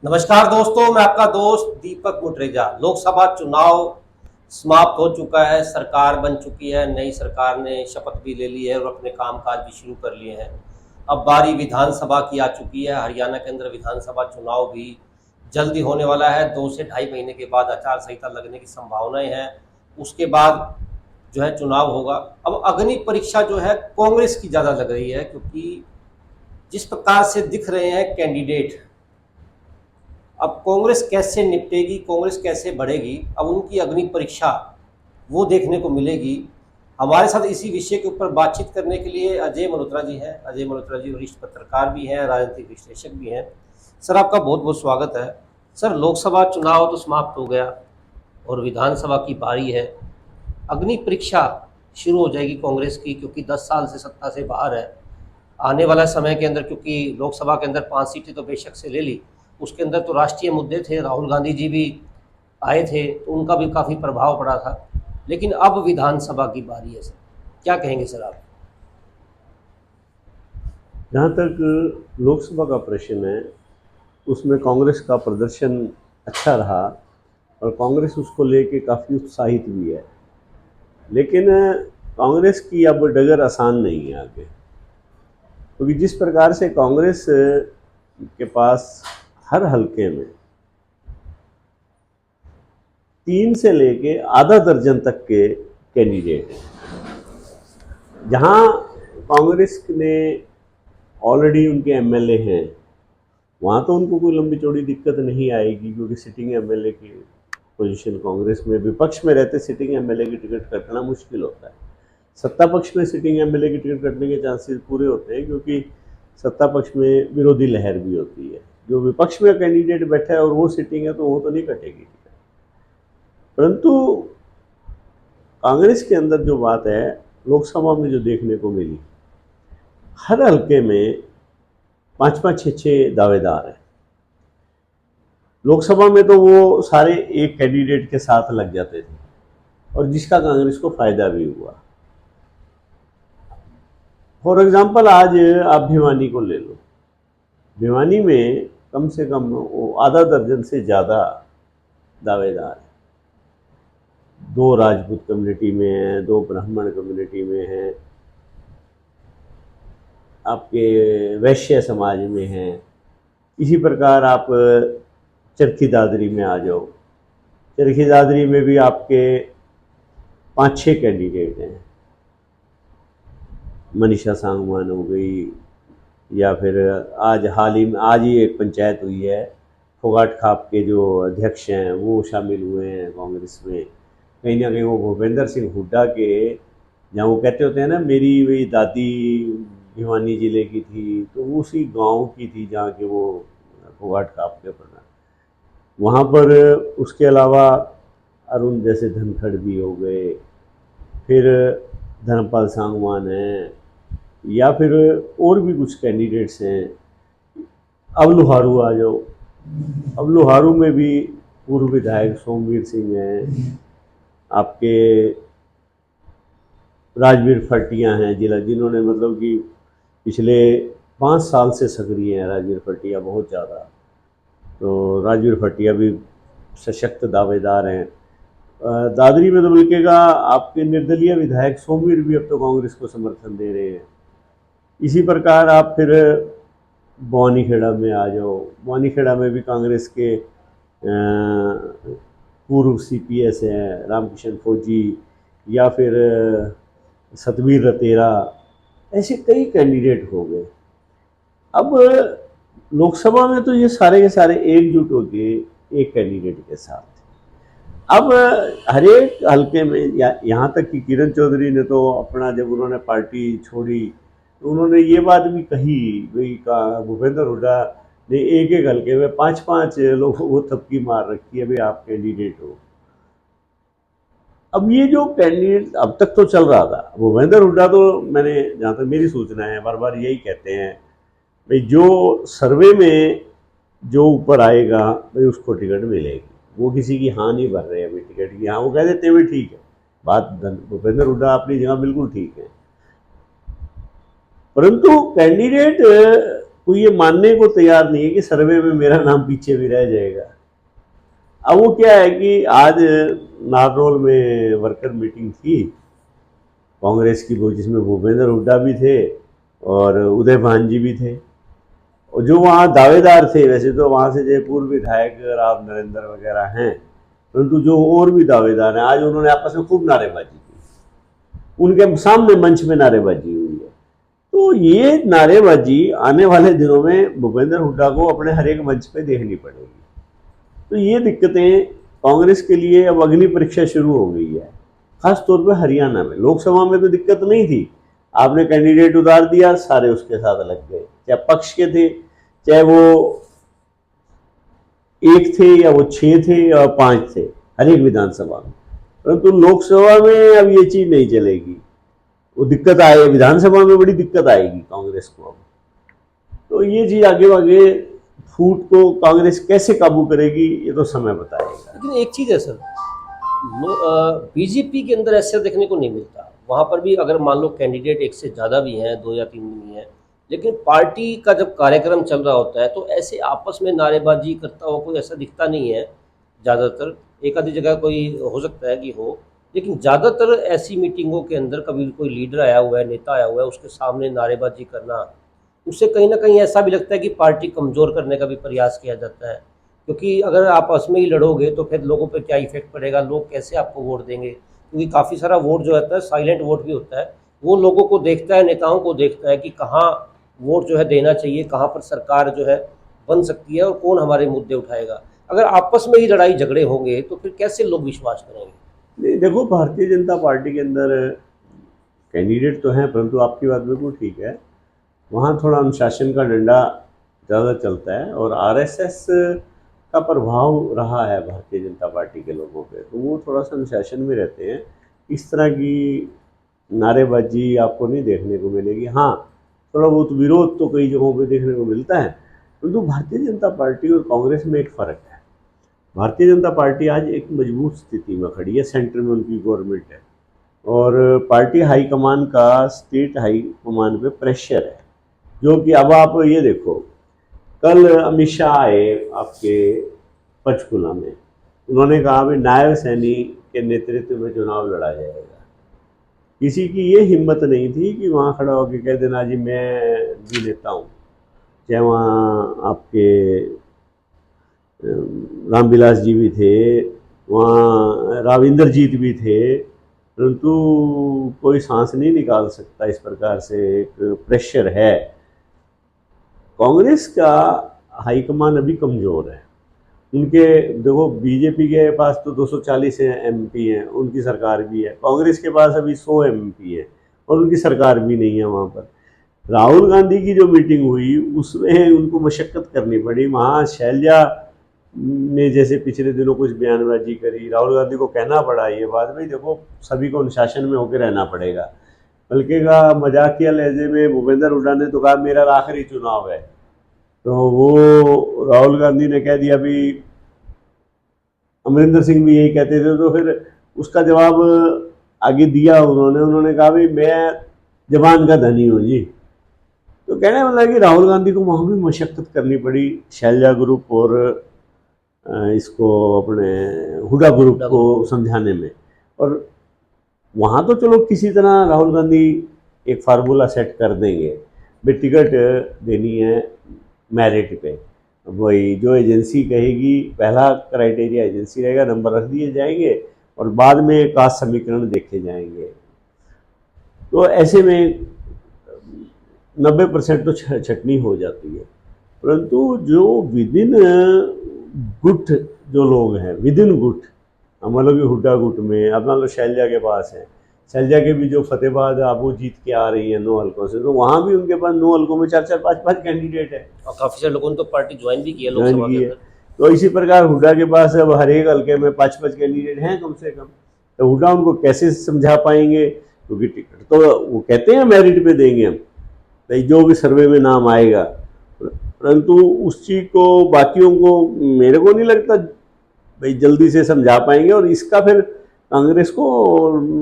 नमस्कार दोस्तों, मैं आपका दोस्त दीपक मुटरेजा। लोकसभा चुनाव समाप्त हो चुका है, सरकार बन चुकी है, नई सरकार ने शपथ भी ले ली है और अपने कामकाज भी शुरू कर लिए हैं। अब बारी विधानसभा की आ चुकी है। हरियाणा के अंदर विधानसभा चुनाव भी जल्दी होने वाला है। 2 से ढाई महीने के बाद आचार संहिता लगने की संभावनाएं हैं। उसके बाद जो है चुनाव होगा। अब अग्नि परीक्षा जो है कांग्रेस की ज़्यादा लग रही है, क्योंकि जिस प्रकार से दिख रहे हैं कैंडिडेट, अब कांग्रेस कैसे निपटेगी, कांग्रेस कैसे बढ़ेगी, अब उनकी अग्नि परीक्षा वो देखने को मिलेगी। हमारे साथ इसी विषय के ऊपर बातचीत करने के लिए अजय मल्होत्रा जी हैं। अजय मल्होत्रा जी वरिष्ठ पत्रकार भी हैं, राजनीतिक विश्लेषक भी हैं। सर, आपका बहुत बहुत स्वागत है। सर, लोकसभा चुनाव तो समाप्त हो गया और विधानसभा की बारी है। अग्नि परीक्षा शुरू हो जाएगी कांग्रेस की, क्योंकि 10 साल से सत्ता से बाहर है। आने वाला समय के अंदर, क्योंकि लोकसभा के अंदर 5 सीटें तो बेशक से ले ली, उसके अंदर तो राष्ट्रीय मुद्दे थे, राहुल गांधी जी भी आए थे तो उनका भी काफ़ी प्रभाव पड़ा था। लेकिन अब विधानसभा की बारी है। सर, क्या कहेंगे सर आप? जहाँ तक लोकसभा का प्रश्न है, उसमें कांग्रेस का प्रदर्शन अच्छा रहा और कांग्रेस उसको लेके काफ़ी उत्साहित भी है। लेकिन कांग्रेस की अब डगर आसान नहीं है आगे, क्योंकि जिस प्रकार से कांग्रेस के पास हर हलके में 3 से लेके आधा दर्जन तक के कैंडिडेट हैं। जहाँ कांग्रेस ने ऑलरेडी उनके एमएलए हैं, वहाँ तो उनको कोई लंबी चौड़ी दिक्कत नहीं आएगी, क्योंकि सिटिंग एमएलए की पोजीशन कांग्रेस में विपक्ष में रहते सिटिंग एमएलए की टिकट कटना मुश्किल होता है। सत्ता पक्ष में सिटिंग एमएलए की टिकट कटने के चांसेस पूरे होते हैं, क्योंकि सत्ता पक्ष में विरोधी लहर भी होती है। जो विपक्ष में कैंडिडेट बैठा है और वो सिटिंग है, तो वो तो नहीं कटेगी टिकट। परंतु कांग्रेस के अंदर जो बात है, लोकसभा में जो देखने को मिली, हर हल्के में 5-5, 6-6 दावेदार हैं। लोकसभा में तो वो सारे एक कैंडिडेट के साथ लग जाते थे, और जिसका कांग्रेस को फायदा भी हुआ। फॉर एग्जाम्पल, आज आप भिवानी को ले लो। भिवानी में कम से कम वो आधा दर्जन से ज़्यादा दावेदार हैं। 2 राजपूत कम्युनिटी में हैं, 2 ब्राह्मण कम्युनिटी में हैं, आपके वैश्य समाज में हैं। इसी प्रकार आप चरखी दादरी में आ जाओ। चरखी दादरी में भी आपके 5-6 कैंडिडेट हैं। मनीषा सांगवान हो गई, या फिर आज ही एक पंचायत हुई है, फोगाट खाप के जो अध्यक्ष हैं वो शामिल हुए हैं कांग्रेस में। कहीं ना कहीं वो भूपेंद्र सिंह हुड्डा के, जहाँ वो कहते होते हैं ना, मेरी वही दादी भिवानी जिले की थी, तो उसी गांव की थी जहाँ के वो फोगाट खाप के प्रधान। वहाँ पर उसके अलावा अरुण जैसे धनखड़ भी हो गए, फिर धर्मपाल सांगवान हैं, या फिर और भी कुछ कैंडिडेट्स हैं। अब लोहारू आ जाओ। अब लोहारू में भी पूर्व विधायक सोमवीर सिंह हैं, आपके राजवीर फटिया हैं जिला, जिन्होंने मतलब कि पिछले 5 साल से सक्रिय हैं राजवीर फटिया, बहुत ज़्यादा। तो राजवीर फटिया भी सशक्त दावेदार हैं। दादरी में तो बल्कि का आपके निर्दलीय विधायक सोमवीर भी अब तो कांग्रेस को समर्थन दे रहे हैं। इसी प्रकार आप फिर बवानीखेड़ा में आ जाओ। बवानीखेड़ा में भी कांग्रेस के पूर्व सीपीएस हैं, रामकिशन फौजी, या फिर सतवीर रतेरा, ऐसे कई कैंडिडेट हो गए। अब लोकसभा में तो ये सारे के सारे एकजुट हो गए एक कैंडिडेट के साथ। अब हर एक हल्के में, यहाँ तक कि किरण चौधरी ने तो अपना, जब उन्होंने पार्टी छोड़ी तो उन्होंने ये बात भी कही, भाई का भूपेंद्र हुड्डा ने एक एक हल्के में 5-5 लोगों को थपकी मार रखी है, भाई आप कैंडिडेट हो। अब ये जो कैंडिडेट अब तक तो चल रहा था, भूपेंद्र हुड्डा तो, मैंने जहाँ तक मेरी सूचना है, बार बार यही कहते हैं भाई जो सर्वे में जो ऊपर आएगा भाई उसको टिकट मिलेगी। वो किसी की हाँ नहीं भर रहे हैं अभी टिकट की। हाँ, वो कह देते हैं ठीक है, बात भूपेंद्र हुड्डा अपनी जगह बिल्कुल ठीक है। परंतु कैंडिडेट कोई ये मानने को तैयार नहीं है कि सर्वे में मेरा नाम पीछे भी रह जाएगा। अब वो क्या है कि आज नारनौल में वर्कर मीटिंग थी कांग्रेस की, वो जिसमें भूपेंद्र हुड्डा भी थे और उदय भान जी भी थे, और जो वहाँ दावेदार थे, वैसे तो वहाँ से जयपुर विधायक राव नरेंद्र वगैरह हैं, परंतु जो और भी दावेदार हैं, आज उन्होंने आपस में खूब नारेबाजी की, उनके सामने मंच में नारेबाजी हुई है। तो ये नारेबाजी आने वाले दिनों में भूपेंद्र हुड्डा को अपने हर एक मंच पे देखनी पड़ेगी। तो ये दिक्कतें कांग्रेस के लिए अब अग्नि परीक्षा शुरू हो गई है, खास तौर पे हरियाणा में। लोकसभा में तो दिक्कत नहीं थी, आपने कैंडिडेट उतार दिया, सारे उसके साथ लग गए, चाहे पक्ष के थे, चाहे वो 1 थे या वो 6 थे या 5 थे, हर एक विधानसभा में। परंतु लोकसभा में अब ये चीज नहीं चलेगी, वो दिक्कत आए, विधानसभा में बड़ी दिक्कत आएगी कांग्रेस को अब। तो ये चीज आगे आगे फूट को कांग्रेस कैसे काबू करेगी ये तो समय बताएगा। लेकिन एक चीज़ है सर, बीजेपी के अंदर ऐसा देखने को नहीं मिलता। वहाँ पर भी अगर मान लो कैंडिडेट एक से ज़्यादा भी हैं, 2 या 3 भी हैं, लेकिन पार्टी का जब कार्यक्रम चल रहा होता है तो ऐसे आपस में नारेबाजी करता हुआ कोई ऐसा दिखता नहीं है। ज़्यादातर एक आधी जगह कोई हो सकता है कि हो, लेकिन ज़्यादातर ऐसी मीटिंगों के अंदर कभी कोई लीडर आया हुआ है, नेता आया हुआ है, उसके सामने नारेबाजी करना, उससे कहीं ना कहीं ऐसा भी लगता है कि पार्टी कमज़ोर करने का भी प्रयास किया जाता है। क्योंकि अगर आप आपस में ही लड़ोगे तो फिर लोगों पे क्या इफेक्ट पड़ेगा, लोग कैसे आपको वोट देंगे। क्योंकि काफ़ी सारा वोट जो होता है साइलेंट वोट भी होता है, वो लोगों को देखता है, नेताओं को देखता है कि कहाँ वोट जो है देना चाहिए, कहाँ पर सरकार जो है बन सकती है और कौन हमारे मुद्दे उठाएगा। अगर आपस में ही लड़ाई झगड़े होंगे तो फिर कैसे लोग विश्वास करेंगे। नहीं, देखो भारतीय जनता पार्टी के अंदर कैंडिडेट तो हैं, परंतु आपकी बात बिल्कुल ठीक है, वहाँ थोड़ा अनुशासन का डंडा ज़्यादा चलता है और आरएसएस का प्रभाव रहा है भारतीय जनता पार्टी के लोगों पे, तो वो थोड़ा सा अनुशासन में रहते हैं। इस तरह की नारेबाजी आपको नहीं देखने को मिलेगी। हाँ, थोड़ा बहुत विरोध तो कई जगहों पे देखने को मिलता है, परंतु भारतीय जनता पार्टी और कांग्रेस में एक फ़र्क है। भारतीय जनता पार्टी आज एक मजबूत स्थिति में खड़ी है, सेंटर में उनकी गवर्नमेंट है और पार्टी हाईकमान का स्टेट हाईकमान पे प्रेशर है, जो कि अब आप ये देखो, कल अमित शाह आए आपके पंचकुला में, उन्होंने कहा भी नायब सैनी के नेतृत्व में चुनाव लड़ा जाएगा। किसी की ये हिम्मत नहीं थी कि वहाँ खड़ा होकर कह देना जी मैं भी लेता हूँ। चाहे वहाँ आपके रामविलास जी भी थे, वहाँ राविंदरजीत भी थे, परंतु कोई सांस नहीं निकाल सकता, इस प्रकार से एक प्रेशर है। कांग्रेस का हाईकमान अभी कमज़ोर है। उनके देखो, बीजेपी के पास तो 240 एमपी हैं, उनकी सरकार भी है, कांग्रेस के पास अभी 100 एमपी है और उनकी सरकार भी नहीं है वहाँ पर। राहुल गांधी की जो मीटिंग हुई उसमें उनको मशक्क़त करनी पड़ी। वहाँ शैलजा ने जैसे पिछले दिनों कुछ बयानबाजी करी, राहुल गांधी को कहना पड़ा ये बात, भाई देखो सभी को अनुशासन में होकर रहना पड़ेगा। बल्कि का मजाकिया लहजे में भूपेंद्र हुड्डा ने तो कहा मेरा आखिरी चुनाव है, तो वो राहुल गांधी ने कह दिया, भी अमरिंदर सिंह भी यही कहते थे, तो फिर उसका जवाब आगे दिया उन्होंने कहा भाई मैं जवान का धनी हूँ जी। तो कहने मतलब कि राहुल गांधी को वहाँ भी मशक्क़त करनी पड़ी, शैलजा ग्रुप और इसको अपने हुड्डा ग्रुप को समझाने में। और वहाँ तो चलो किसी तरह राहुल गांधी एक फार्मूला सेट कर देंगे, भाई टिकट देनी है मेरिट पे, वही जो एजेंसी कहेगी, पहला क्राइटेरिया एजेंसी रहेगा, नंबर रख दिए जाएंगे और बाद में कास्ट समीकरण देखे जाएंगे। तो ऐसे में 90% तो छटनी हो जाती है। परंतु जो विदिन गुट जो लोग हैं, विदिन गुट, मान लो कि हुड्डा गुट में, अब मान लो शैलजा के पास है, शैलजा के भी जो फतेहाबाद आप वो जीत के आ रही है 9 हल्कों से, तो वहाँ भी उनके पास 9 हल्कों में 4-4, 5-5 कैंडिडेट है और काफ़ी सारे लोगों ने तो पार्टी ज्वाइन भी किया लोकसभा के अंदर। तो इसी प्रकार हुड्डा के पास अब हर एक हल्के में 5-5 कैंडिडेट हैं कम से कम। तो हुड्डा उनको कैसे समझा पाएंगे, क्योंकि टिकट तो वो कहते हैं मेरिट पे देंगे हम, तो जो भी सर्वे में नाम आएगा, परंतु उस चीज़ को बाकियों को मेरे को नहीं लगता भाई जल्दी से समझा पाएंगे, और इसका फिर कांग्रेस को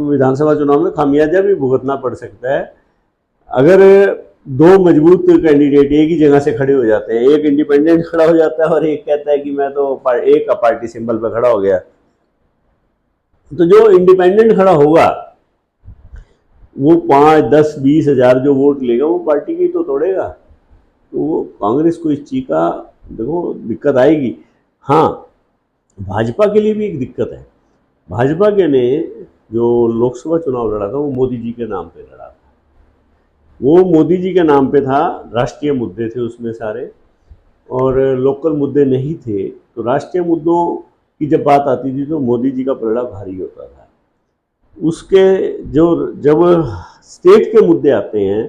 विधानसभा चुनाव में खामियाजा भी भुगतना पड़ सकता है। अगर दो मजबूत कैंडिडेट एक ही जगह से खड़े हो जाते हैं, एक इंडिपेंडेंट खड़ा हो जाता है और एक कहता है कि मैं तो एक का पार्टी सिंबल पर खड़ा हो गया। तो जो इंडिपेंडेंट खड़ा होगा वो 5, 10, 20 हज़ार जो वोट लेगा वो पार्टी की तो तोड़ेगा। तो वो कांग्रेस को इस चीज का देखो दिक्कत आएगी। हाँ, भाजपा के लिए भी एक दिक्कत है। भाजपा के ने जो लोकसभा चुनाव लड़ा था वो मोदी जी के नाम पे लड़ा था। वो मोदी जी के नाम पे था, राष्ट्रीय मुद्दे थे उसमें सारे, और लोकल मुद्दे नहीं थे। तो राष्ट्रीय मुद्दों की जब बात आती थी तो मोदी जी का पलड़ा भारी होता था। उसके जो जब स्टेट के मुद्दे आते हैं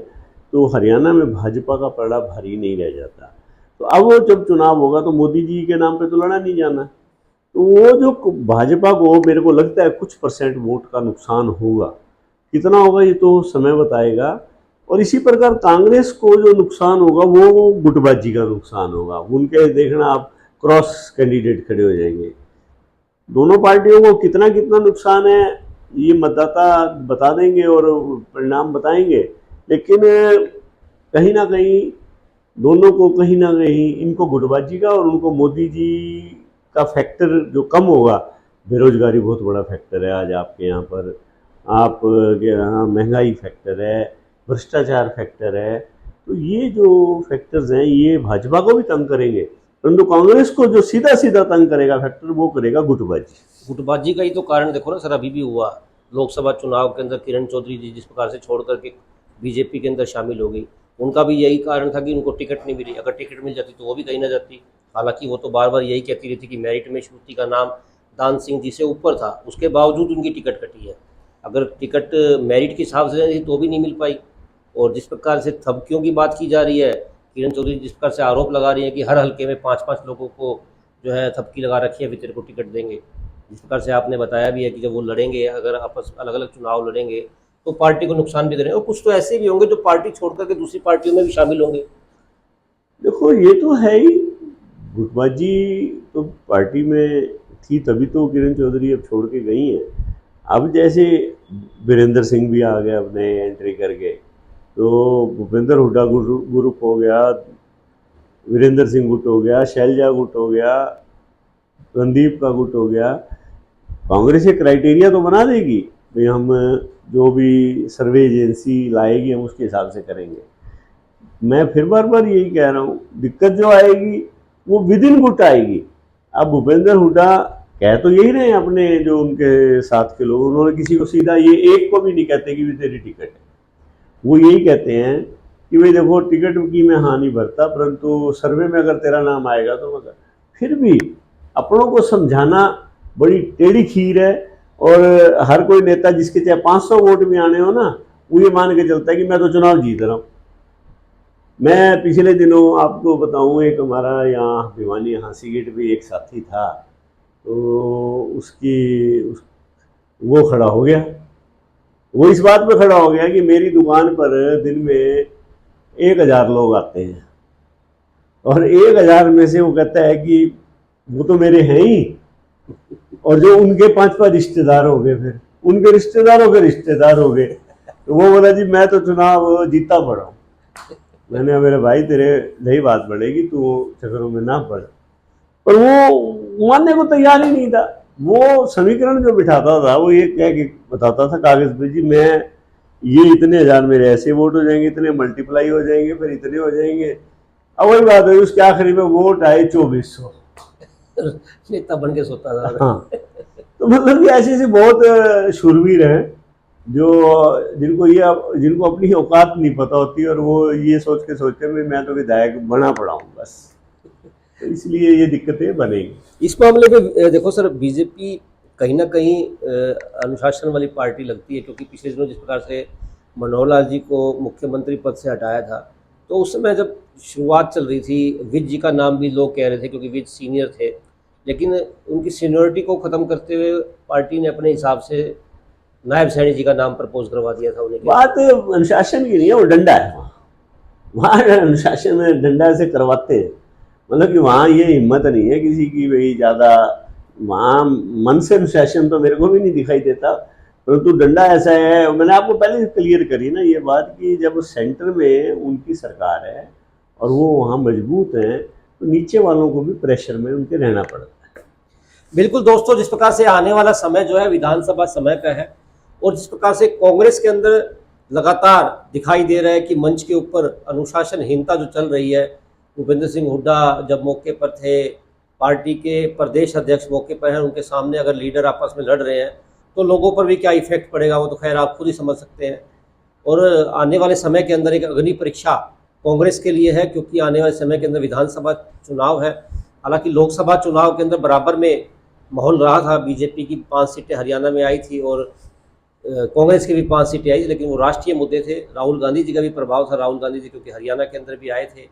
तो हरियाणा में भाजपा का पलड़ा भारी नहीं रह जाता। तो अब वो जब चुनाव होगा तो मोदी जी के नाम पे तो लड़ा नहीं जाना। तो वो जो भाजपा को मेरे को लगता है कुछ परसेंट वोट का नुकसान होगा, कितना होगा ये तो समय बताएगा। और इसी प्रकार कांग्रेस को जो नुकसान होगा वो गुटबाजी का नुकसान होगा। उनके देखना आप क्रॉस कैंडिडेट खड़े हो जाएंगे। दोनों पार्टियों को कितना कितना नुकसान है ये मतदाता बता देंगे और परिणाम बताएंगे। लेकिन कहीं ना कहीं दोनों को कहीं ना कहीं इनको गुटबाजी का और उनको मोदी जी का फैक्टर जो कम होगा। बेरोजगारी बहुत बड़ा फैक्टर है आज आपके यहाँ पर, आप यहाँ महंगाई फैक्टर है, भ्रष्टाचार फैक्टर है। तो ये जो फैक्टर्स हैं ये भाजपा को भी तंग करेंगे, परंतु कांग्रेस को जो सीधा सीधा तंग करेगा फैक्टर वो करेगा गुटबाजी। गुटबाजी का ही तो कारण देखो ना सर, अभी भी हुआ लोकसभा चुनाव के अंदर किरण चौधरी जी जिस प्रकार से छोड़ करके बीजेपी के अंदर शामिल हो गई, उनका भी यही कारण था कि उनको टिकट नहीं मिली। अगर टिकट मिल जाती तो वो भी कहीं ना जाती। हालांकि वो तो बार बार यही कहती रहती कि मेरिट में श्रुति का नाम दान सिंह जी से ऊपर था, उसके बावजूद उनकी टिकट कटी है। अगर टिकट मेरिट के हिसाब से थी तो भी नहीं मिल पाई। और जिस प्रकार से थपकियों की बात की जा रही है, किरण चौधरी जिस प्रकार से आरोप लगा रही है कि हर हल्के में 5-5 लोगों को जो है थपकी लगा रखी है, तेरे को टिकट देंगे। जिस प्रकार से आपने बताया भी है कि जब वो लड़ेंगे, अगर आपस अलग अलग चुनाव लड़ेंगे तो पार्टी को नुकसान भी दे रहे हैं। और कुछ तो ऐसे भी होंगे जो पार्टी छोड़ करके दूसरी पार्टियों में भी शामिल होंगे। देखो ये तो है ही, गुटबाजी तो पार्टी में थी तभी तो किरण चौधरी अब छोड़ के गई हैं। अब जैसे वीरेंद्र सिंह भी आ गए अपने एंट्री करके, तो भूपेंद्र हुड्डा ग्रुप हो गया, वीरेंद्र सिंह गुट हो गया, शैलजा गुट हो गया, रणदीप का गुट हो गया। कांग्रेस एक क्राइटेरिया तो बना देगी भाई, हम जो भी सर्वे एजेंसी लाएगी हम उसके हिसाब से करेंगे। मैं फिर बार बार यही कह रहा हूँ, दिक्कत जो आएगी वो विद इन गुट आएगी। अब भूपेंद्र हुड्डा कह तो यही रहे हैं अपने जो उनके साथ के लोग, उन्होंने किसी को सीधा ये एक को भी नहीं कहते कि भी तेरी टिकट है। वो यही कहते हैं कि भाई देखो टिकट की मैं हाँ नहीं भरता, परंतु सर्वे में अगर तेरा नाम आएगा तो मगर। फिर भी अपनों को समझाना बड़ी टेढ़ी खीर है। और हर कोई नेता जिसके चाहे 500 वोट भी आने हो ना, वो ये मान के चलता है कि मैं तो चुनाव जीत रहा हूँ। मैं पिछले दिनों आपको बताऊं, एक हमारा यहाँ भिवानी हाँसी गेट पे एक साथी था, तो वो खड़ा हो गया। वो इस बात पे खड़ा हो गया कि मेरी दुकान पर दिन में 1000 लोग आते हैं, और 1000 में से वो कहता है कि वो तो मेरे हैं ही, और जो उनके 5-5 रिश्तेदार हो गए, फिर उनके रिश्तेदारों के रिश्तेदार हो गए। तो वो बोला जी मैं तो चुनाव जीता पड़ा हूँ। मैंने मेरे भाई तेरे नई बात बढ़ेगी, तू चक्करों में ना पड़। पर वो मानने को तैयार ही नहीं था। वो समीकरण जो बिठाता था वो ये कह के बताता था कागज पे, जी मैं ये इतने हजार मेरे ऐसे वोट हो जाएंगे, इतने मल्टीप्लाई हो जाएंगे, फिर इतने हो जाएंगे। अब वही बात है, उसके आखिरी में वोट आए 2400। नेता बन के सोता था। हाँ, तो मतलब कि ऐसे बहुत शूरवीर हैं जो जिनको अपनी औकात नहीं पता होती, और वो ये सोच के सोचते हैं मैं तो विधायक बना पड़ा हूँ बस। तो इसलिए ये दिक्कतें बनेगी। इस मामले में देखो सर, बीजेपी कहीं ना कहीं अनुशासन वाली पार्टी लगती है, क्योंकि पिछले दिनों जिस प्रकार से मनोहर लाल जी को मुख्यमंत्री पद से हटाया था, तो उस समय जब शुरुआत चल रही थी, विज जी का नाम भी लोग कह रहे थे क्योंकि विज सीनियर थे, लेकिन उनकी सीनियरिटी को ख़त्म करते हुए पार्टी ने अपने हिसाब से नायब सैनी जी का नाम प्रपोज करवा दिया था उन्हें। बात अनुशासन की नहीं है, वो डंडा है। वहाँ अनुशासन में डंडा से करवाते हैं, मतलब कि वहाँ ये हिम्मत नहीं है किसी की भाई ज़्यादा। वहाँ मन से अनुशासन तो मेरे को भी नहीं दिखाई देता, परंतु डंडा ऐसा है, मैंने आपको पहले क्लियर करी ना ये बात कि जब सेंटर में उनकी सरकार है और वो वहाँ मजबूत हैं तो नीचे वालों को भी प्रेशर में उनके रहना पड़ता है। बिल्कुल दोस्तों, जिस प्रकार से आने वाला समय जो है विधानसभा समय का है और जिस प्रकार से कांग्रेस के अंदर लगातार दिखाई दे रहा है कि मंच के ऊपर अनुशासनहीनता जो चल रही है, भूपेंद्र सिंह हुड्डा जब मौके पर थे, पार्टी के प्रदेश अध्यक्ष मौके पर हैं, उनके सामने अगर लीडर आपस में लड़ रहे हैं तो लोगों पर भी क्या इफेक्ट पड़ेगा वो तो खैर आप खुद ही समझ सकते हैं। और आने वाले समय के अंदर एक अग्नि परीक्षा कांग्रेस के लिए है, क्योंकि आने वाले समय के अंदर विधानसभा चुनाव है। हालांकि लोकसभा चुनाव के अंदर बराबर में माहौल रहा था, बीजेपी की 5 सीटें हरियाणा में आई थी और कांग्रेस की भी 5 सीटें आई, लेकिन वो राष्ट्रीय मुद्दे थे। राहुल गांधी जी का भी प्रभाव था, राहुल गांधी जी क्योंकि हरियाणा के अंदर भी आए थे,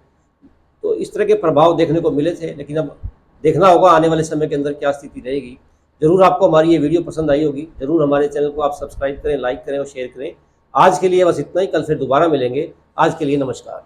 तो इस तरह के प्रभाव देखने को मिले थे। लेकिन अब देखना होगा आने वाले समय के अंदर क्या स्थिति रहेगी। जरूर आपको हमारी ये वीडियो पसंद आई होगी, जरूर हमारे चैनल को आप सब्सक्राइब करें, लाइक करें और शेयर करें। आज के लिए बस इतना ही, कल फिर दोबारा मिलेंगे। आज के लिए नमस्कार।